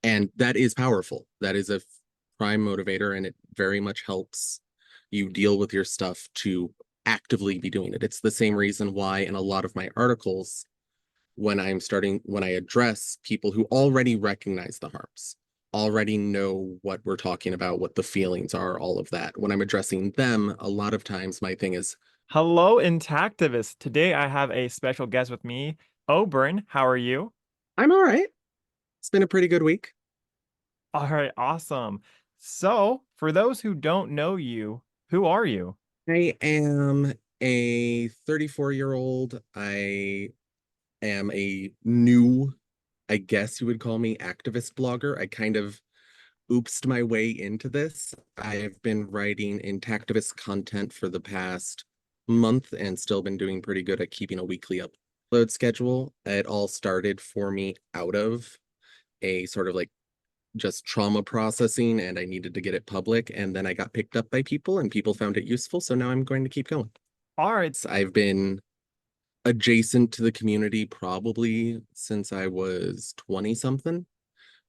And that is powerful. That is a prime motivator, and it very much helps you deal with your stuff to actively be doing it. It's the same reason why in a lot of my articles, when I address people who already recognize the harms, already know what we're talking about, what the feelings are, all of that. When I'm addressing them, a lot of times my thing is, Hello, intactivists. Today I have a special guest with me, Oberyn. How are you? I'm all right. It's been a pretty good week. All right, awesome. So, for those who don't know you, who are you? I am a 34-year-old. I am a new, I guess you would call me, activist blogger. I kind of oopsed my way into this. I've been writing intactivist content for the past month and still been doing pretty good at keeping a weekly upload schedule. It all started for me out of a sort of like just trauma processing, and I needed to get it public. And then I got picked up by people and people found it useful. So now I'm going to keep going. All right. So I've been adjacent to the community probably since I was 20 something,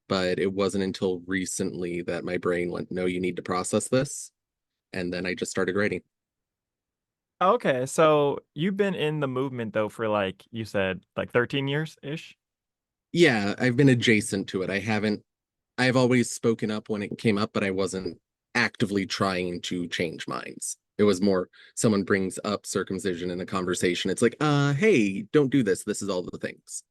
but it wasn't until recently that my brain went, no, you need to process this. And then I just started writing. Okay, so you've been in the movement though for like you said, like 13 years-ish? Yeah, I've been adjacent to it. I've always spoken up when it came up, but I wasn't actively trying to change minds. It was more someone brings up circumcision in a conversation. It's like, hey, don't do this. This is all the things.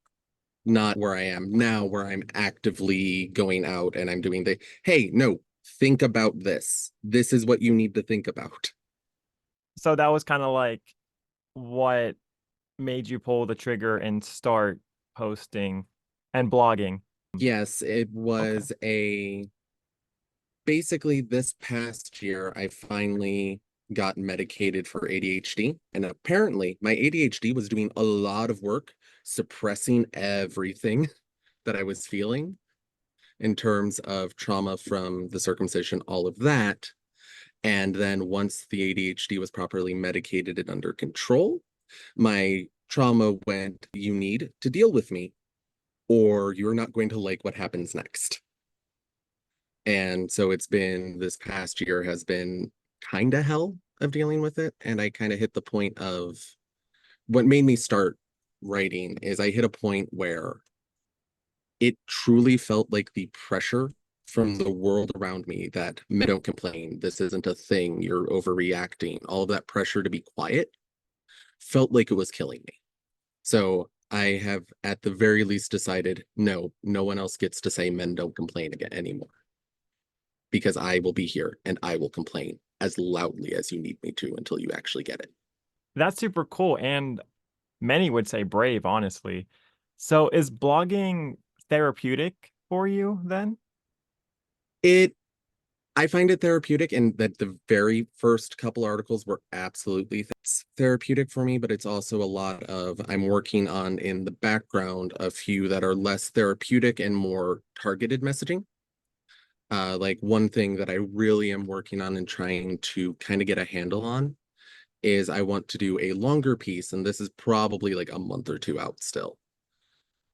Not where I am now, where I'm actively going out and I'm doing hey, no, think about this. This is what you need to think about. So that was kind of like what made you pull the trigger and start posting and blogging. Yes, it Okay. was a basically this past year, I finally got medicated for ADHD. And apparently, my ADHD was doing a lot of work suppressing everything that I was feeling in terms of trauma from the circumcision, all of that. And then once the ADHD was properly medicated and under control, my trauma went, you need to deal with me, or you're not going to like what happens next. And so it's been this past year has been kind of hell of dealing with it. And I kind of hit the point of what made me start writing is I hit a point where it truly felt like the pressure from the world around me that men don't complain, this isn't a thing, you're overreacting, all of that pressure to be quiet felt like it was killing me. So I have at the very least decided no, no one else gets to say men don't complain again anymore, because I will be here and I will complain as loudly as you need me to until you actually get it. That's super cool and many would say brave, honestly. So is blogging therapeutic for you then? It I find it therapeutic, and that the very first couple articles were absolutely therapeutic for me, but it's also a lot of I'm working on in the background a few that are less therapeutic and more targeted messaging. Like one thing that I really am working on and trying to kind of get a handle on is I want to do a longer piece, and this is probably like a month or two out still.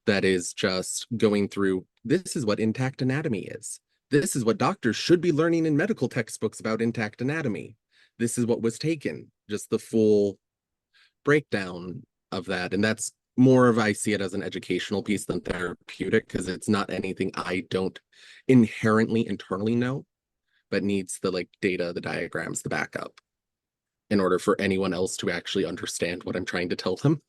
That is just going through this is what intact anatomy is. This is what doctors should be learning in medical textbooks about intact anatomy. This is what was taken, just the full breakdown of that. And that's more of I see it as an educational piece than therapeutic because it's not anything I don't inherently internally know, but needs the like data, the diagrams, the backup in order for anyone else to actually understand what I'm trying to tell them.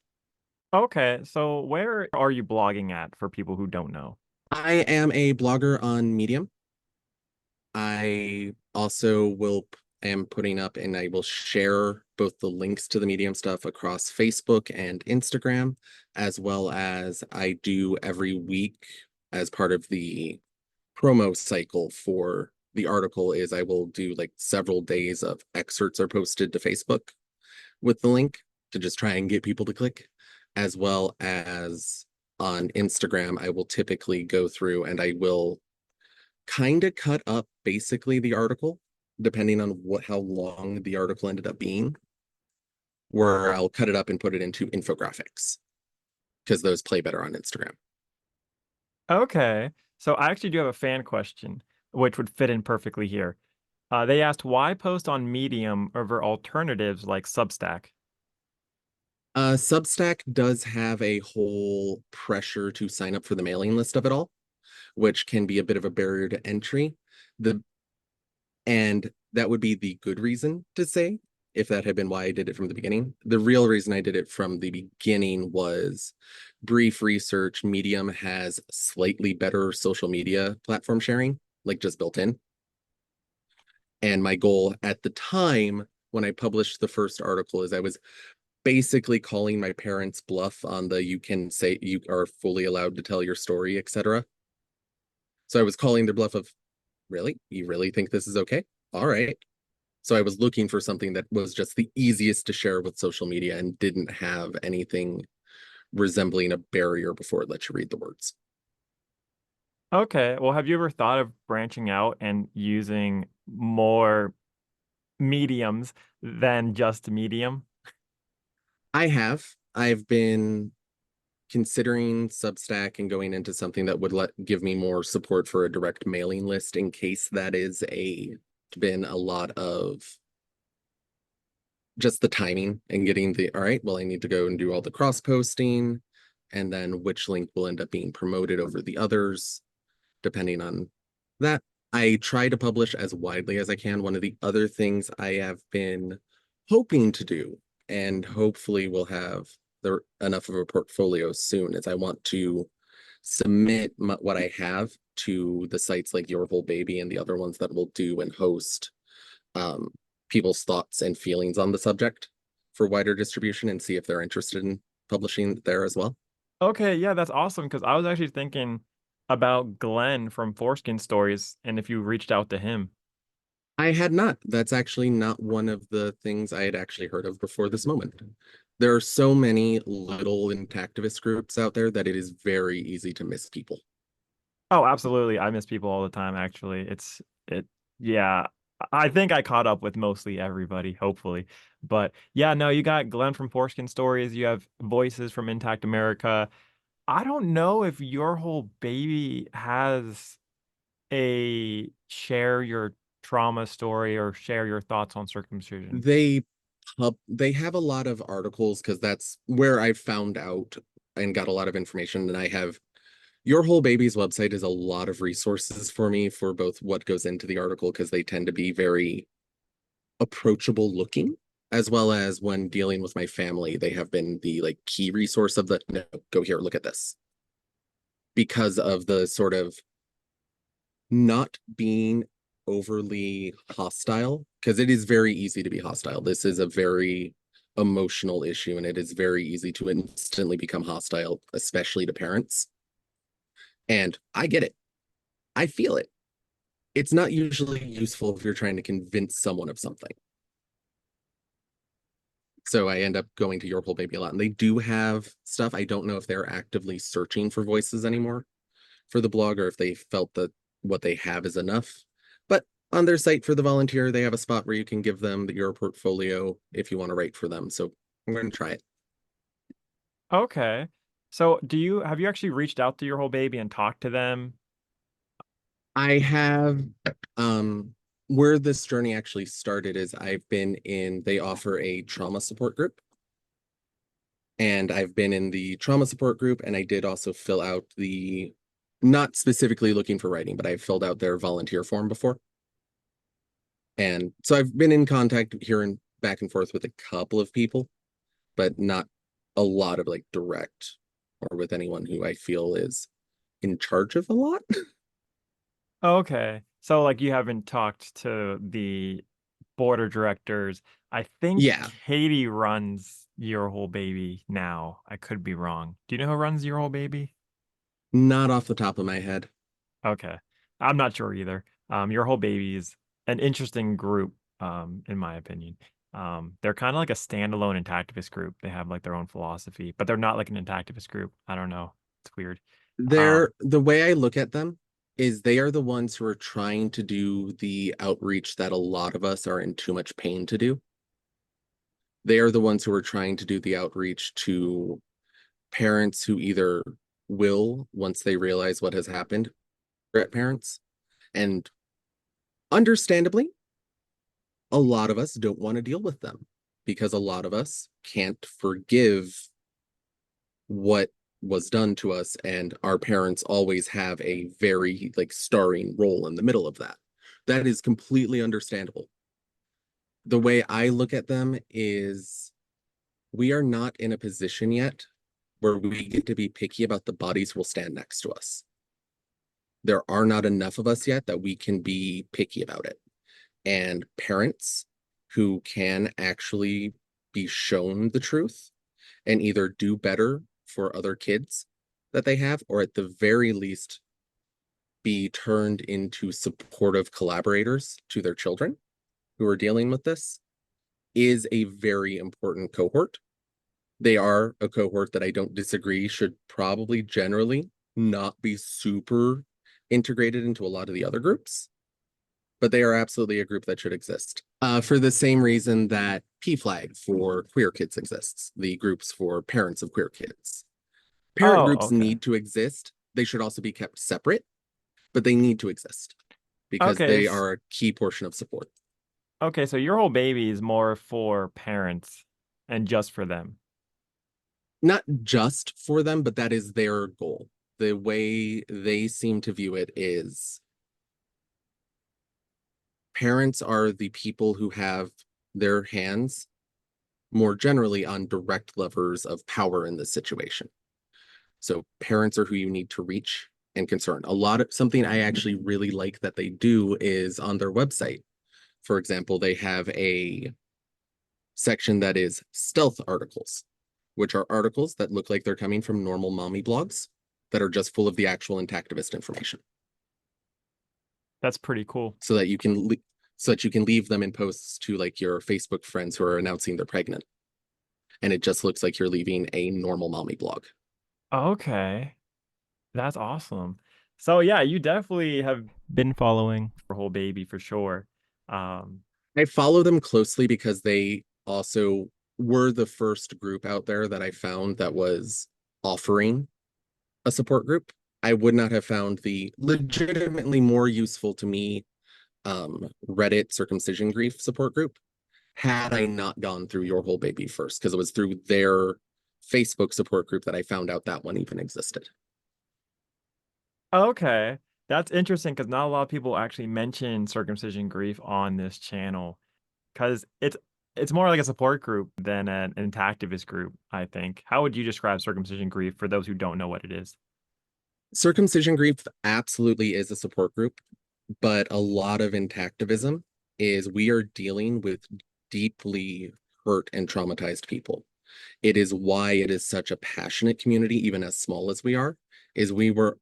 Okay, so where are you blogging at for people who don't know? I am a blogger on Medium. I also am putting up and I will share both the links to the Medium stuff across Facebook and Instagram, as well as I do every week as part of the promo cycle for the article is I will do like several days of excerpts are posted to Facebook with the link to just try and get people to click, as well as on Instagram, I will typically go through and I will kind of cut up basically the article, depending on how long the article ended up being, where I'll cut it up and put it into infographics because those play better on Instagram. Okay. So I actually do have a fan question, which would fit in perfectly here. They asked why post on Medium over alternatives like Substack? Substack does have a whole pressure to sign up for the mailing list of it all, which can be a bit of a barrier to entry. The And that would be the good reason to say, if that had been why I did it from the beginning. The real reason I did it from the beginning was brief research. Medium has slightly better social media platform sharing, like just built in. And my goal at the time when I published the first article is I was basically calling my parents' bluff on the you can say you are fully allowed to tell your story, etc. So I was calling their bluff of, really? You really think this is okay? All right. So I was looking for something that was just the easiest to share with social media and didn't have anything resembling a barrier before it let you read the words. Okay, well, have you ever thought of branching out and using more mediums than just Medium? I have. I've been considering Substack and going into something that would let give me more support for a direct mailing list in case that is a been a lot of just the timing and getting the all right, well, I need to go and do all the cross posting and then which link will end up being promoted over the others, depending on that. I try to publish as widely as I can. One of the other things I have been hoping to do, and hopefully will have enough of a portfolio soon, is I want to submit what I have to the sites like Your Whole Baby and the other ones that will do and host um, people's thoughts and feelings on the subject for wider distribution and see if they're interested in publishing there as well. Okay, yeah, that's awesome because I was actually thinking about Glenn from Foreskin Stories and if you reached out to him. I had not. That's actually not one of the things I had actually heard of before this moment. There are so many little intactivist groups out there that it is very easy to miss people. Oh, absolutely. I miss people all the time, actually. Yeah. I think I caught up with mostly everybody, hopefully. But yeah, no, you got Glenn from Foreskin Stories. You have Voices from Intact America. I don't know if Your Whole Baby has a share your trauma story or share your thoughts on circumcision. They they have a lot of articles because that's where I found out and got a lot of information. And I have Your Whole Baby's website is a lot of resources for me for both what goes into the article because they tend to be very approachable looking, as well as when dealing with my family, they have been the like key resource of the no, go here, look at this. Because of the sort of not being overly hostile, because it is very easy to be hostile. This is a very emotional issue, and it is very easy to instantly become hostile, especially to parents. And I get it. I feel it. It's not usually useful if you're trying to convince someone of something. So I end up going to Your Whole Baby a lot. And they do have stuff. I don't know if they're actively searching for voices anymore for the blog or if they felt that what they have is enough. But on their site for the volunteer, they have a spot where you can give them your portfolio if you want to write for them. So I'm going to try it. Okay. So have you actually reached out to Your Whole Baby and talked to them? I have where this journey actually started is they offer a trauma support group. And I've been in the trauma support group, and I did also fill out not specifically looking for writing, but I've filled out their volunteer form before. And so I've been in contact here and back and forth with a couple of people, but not a lot of like direct or with anyone who I feel is in charge of a lot. Okay. So like you haven't talked to the board of directors. I think Yeah, Katie runs Your Whole Baby now. I could be wrong. Do you know who runs Your Whole Baby? not off the top of my head. Okay. I'm not sure either. Your Whole Baby is an interesting group, in my opinion. They're kind of like a standalone intactivist group. They have like their own philosophy, but they're not like an intactivist group. I don't know. It's weird. They're the way I look at them is they are the ones who are trying to do the outreach that a lot of us are in too much pain to do. They are the ones who are trying to do the outreach to parents who either will, once they realize what has happened, parents. And understandably, a lot of us don't want to deal with them because a lot of us can't forgive what was done to us, and our parents always have a very like starring role in the middle of that. That is completely understandable. The way I look at them is we are not in a position yet where we get to be picky about the bodies who will stand next to us. There are not enough of us yet that we can be picky about it. And parents who can actually be shown the truth and either do better for other kids that they have, or at the very least, be turned into supportive collaborators to their children who are dealing with this, is a very important cohort. They are a cohort that I don't disagree should probably generally not be super integrated into a lot of the other groups, but they are absolutely a group that should exist. For the same reason that PFLAG for queer kids exists, the groups for parents of queer kids. Parent Oh, groups okay. need to exist. They should also be kept separate, but they need to exist because Okay. they are a key portion of support. Okay, so your whole baby is more for parents and just for them. Not just for them, but that is their goal. The way they seem to view it is parents are the people who have their hands more generally on direct levers of power in this situation. So parents are who you need to reach and concern. A lot of something I actually really like that they do is on their website. For example, they have a section that is stealth articles, which are articles that look like they're coming from normal mommy blogs that are just full of the actual intactivist information. That's pretty cool. So that you can so that you can leave them in posts to like your Facebook friends who are announcing they're pregnant. And it just looks like you're leaving a normal mommy blog. Okay. That's awesome. So yeah, you definitely have been following for whole baby for sure. Um, I follow them closely because they also were the first group out there that I found that was offering a support group. I would not have found the legitimately more useful to me Reddit circumcision grief support group had I not gone through Your Whole Baby first, because it was through their Facebook support group that I found out that one even existed. okay. That's interesting because not a lot of people actually mention circumcision grief on this channel because it's more like a support group than an activist group, I think. How would you describe circumcision grief for those who don't know what it is? Circumcision grief absolutely is a support group, but a lot of intactivism is we are dealing with deeply hurt and traumatized people. It is why it is such a passionate community, even as small as we are, is we were,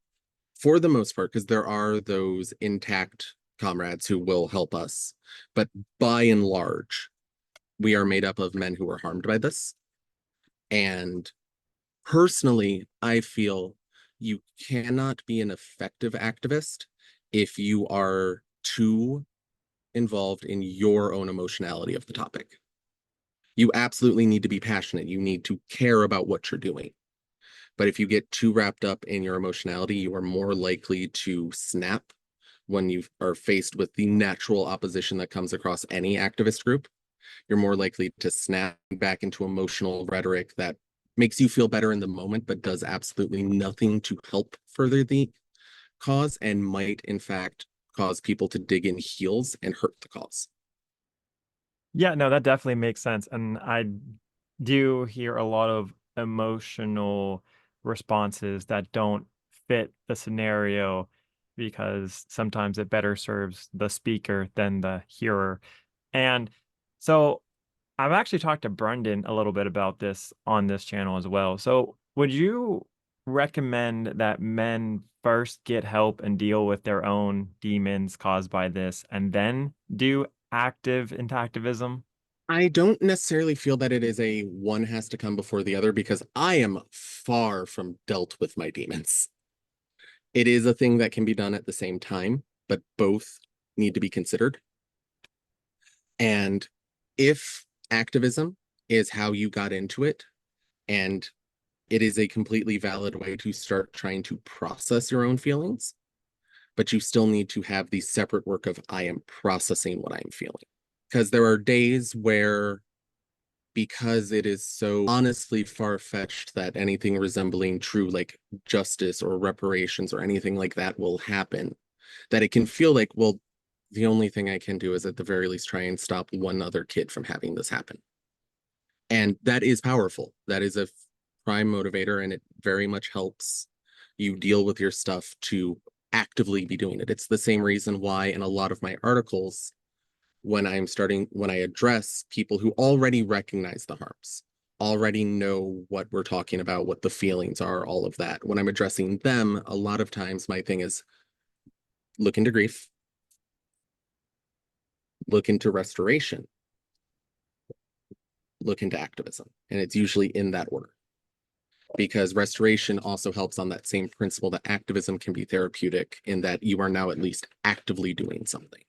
for the most part, because there are those intact comrades who will help us, but by and large, we are made up of men who were harmed by this. And personally, I feel you cannot be an effective activist if you are too involved in your own emotionality of the topic. You absolutely need to be passionate. You need to care about what you're doing. But if you get too wrapped up in your emotionality, you are more likely to snap when you are faced with the natural opposition that comes across any activist group. You're more likely to snap back into emotional rhetoric that makes you feel better in the moment, but does absolutely nothing to help further the cause and might, in fact, cause people to dig in heels and hurt the cause. Yeah, no, that definitely makes sense. And I do hear a lot of emotional responses that don't fit the scenario because sometimes it better serves the speaker than the hearer. And so I've actually talked to Brendan a little bit about this on this channel as well. So would you recommend that men first get help and deal with their own demons caused by this and then do active intactivism? I don't necessarily feel that it is a one has to come before the other because I am far from dealt with my demons. It is a thing that can be done at the same time, but both need to be considered. And if activism is how you got into it, and it is a completely valid way to start trying to process your own feelings, but you still need to have the separate work of I am processing what I'm feeling. Because there are days where, because it is so honestly far-fetched that anything resembling true like justice or reparations or anything like that will happen, that it can feel like, well, the only thing I can do is at the very least try and stop one other kid from having this happen. And that is powerful. That is a prime motivator, and it very much helps you deal with your stuff to actively be doing it. It's the same reason why in a lot of my articles, when I address people who already recognize the harms, already know what we're talking about, what the feelings are, all of that. When I'm addressing them, a lot of times my thing is look into grief, look into restoration, look into activism. And it's usually in that order. Because restoration also helps on that same principle that activism can be therapeutic in that you are now at least actively doing something.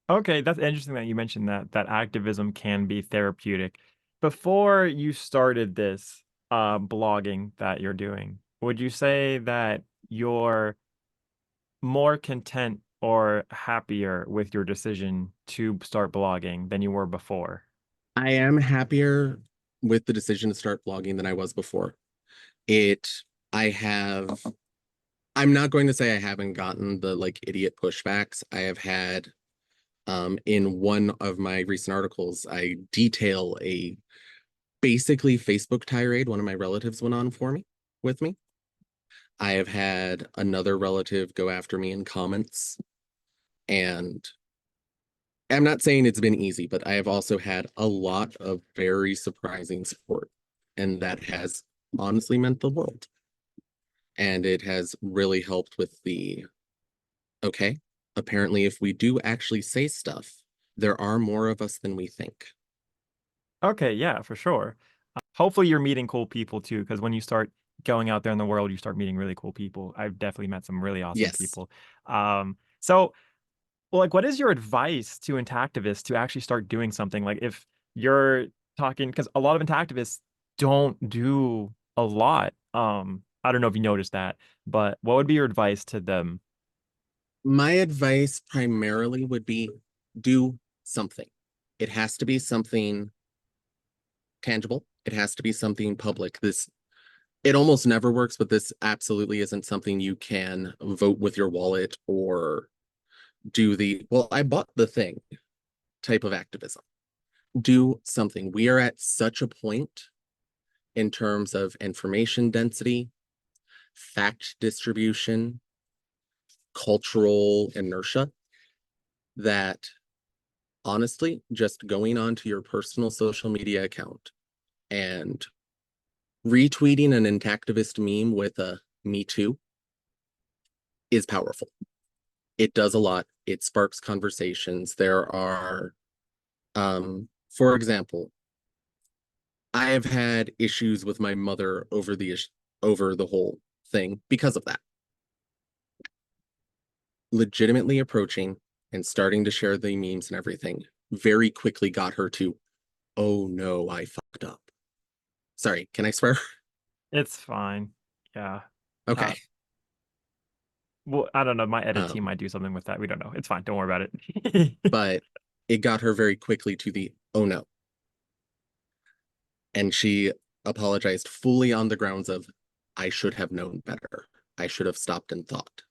Okay, that's interesting that you mentioned that activism can be therapeutic. Before you started this blogging that you're doing, would you say that you're more content or happier with your decision to start blogging than you were before? I am happier with the decision to start blogging than I was before. It, I have, I'm not going to say I haven't gotten the like idiot pushbacks. I have had, in one of my recent articles, I detail a basically Facebook tirade one of my relatives went on for me with me. I have had another relative go after me in comments, and I'm not saying it's been easy, but I have also had a lot of very surprising support, and that has honestly meant the world. And it has really helped with the okay, apparently, if we do actually say stuff, there are more of us than we think. Okay, yeah, for sure. Hopefully you're meeting cool people too, because when you start going out there in the world, you start meeting really cool people. I've definitely met some really awesome Yes, people. So well, like, what is your advice to intactivists to actually start doing something? Like, if you're talking, because a lot of intactivists don't do a lot. I don't know if you noticed that, but what would be your advice to them? my advice primarily would be do something. It has to be something tangible. It has to be something public. This it almost never works, but this absolutely isn't something you can vote with your wallet or do the, well, I bought the thing type of activism. Do something. We are at such a point in terms of information density, fact distribution, cultural inertia that honestly, just going onto your personal social media account and retweeting an intactivist meme with a me too is powerful. It does a lot. It sparks conversations. There are, for example, I have had issues with my mother over the whole thing because of that. Legitimately approaching and starting to share the memes and everything very quickly got her to, oh no, I fucked up. Sorry, can I swear? It's fine. Yeah. Okay. Uh, well, I don't know. My edit team Um, might do something with that. We don't know. It's fine. Don't worry about it. but it got her very quickly to the, oh no. And she apologized fully on the grounds of, I should have known better. I should have stopped and thought.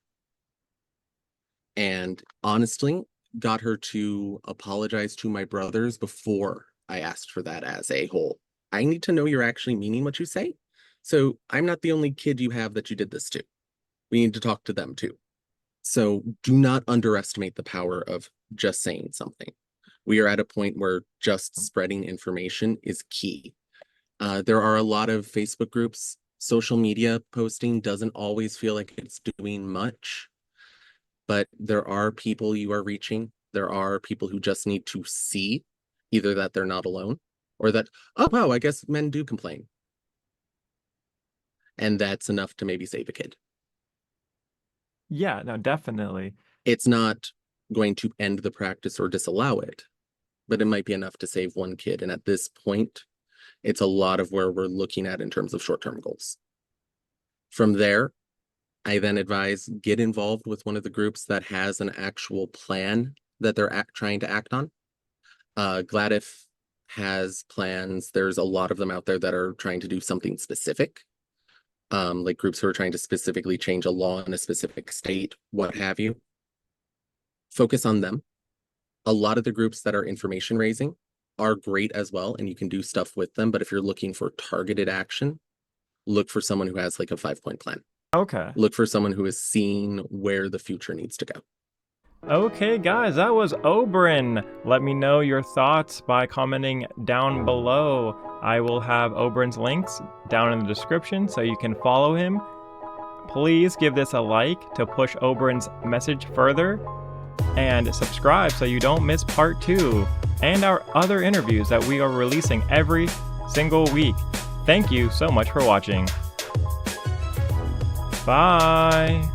And honestly, got her to apologize to my brothers before I asked for that as a whole. I need to know you're actually meaning what you say. So I'm not the only kid you have that you did this to. We need to talk to them too. So do not underestimate the power of just saying something. We are at a point where just spreading information is key. There are a lot of Facebook groups. Social media posting doesn't always feel like it's doing much, but there are people you are reaching. There are people who just need to see either that they're not alone or that, oh, wow, I guess men do complain. And that's enough to maybe save a kid. Yeah, no, definitely. It's not going to end the practice or disallow it, but it might be enough to save one kid. And at this point, it's a lot of where we're looking at in terms of short term goals. From there, I then advise get involved with one of the groups that has an actual plan that they're trying to act on. Gladif has plans. There's a lot of them out there that are trying to do something specific. Like groups who are trying to specifically change a law in a specific state, what have you. Focus on them. A lot of the groups that are information raising are great as well, and you can do stuff with them. But if you're looking for targeted action, look for someone who has like a 5-point plan. Okay. Look for someone who has seen where the future needs to go. Okay, guys, that was Oberyn. Let me know your thoughts by commenting down below. I will have Oberyn's links down in the description so you can follow him. Please give this a like to push Oberyn's message further, and subscribe so you don't miss part 2 and our other interviews that we are releasing every single week. Thank you so much for watching. Bye!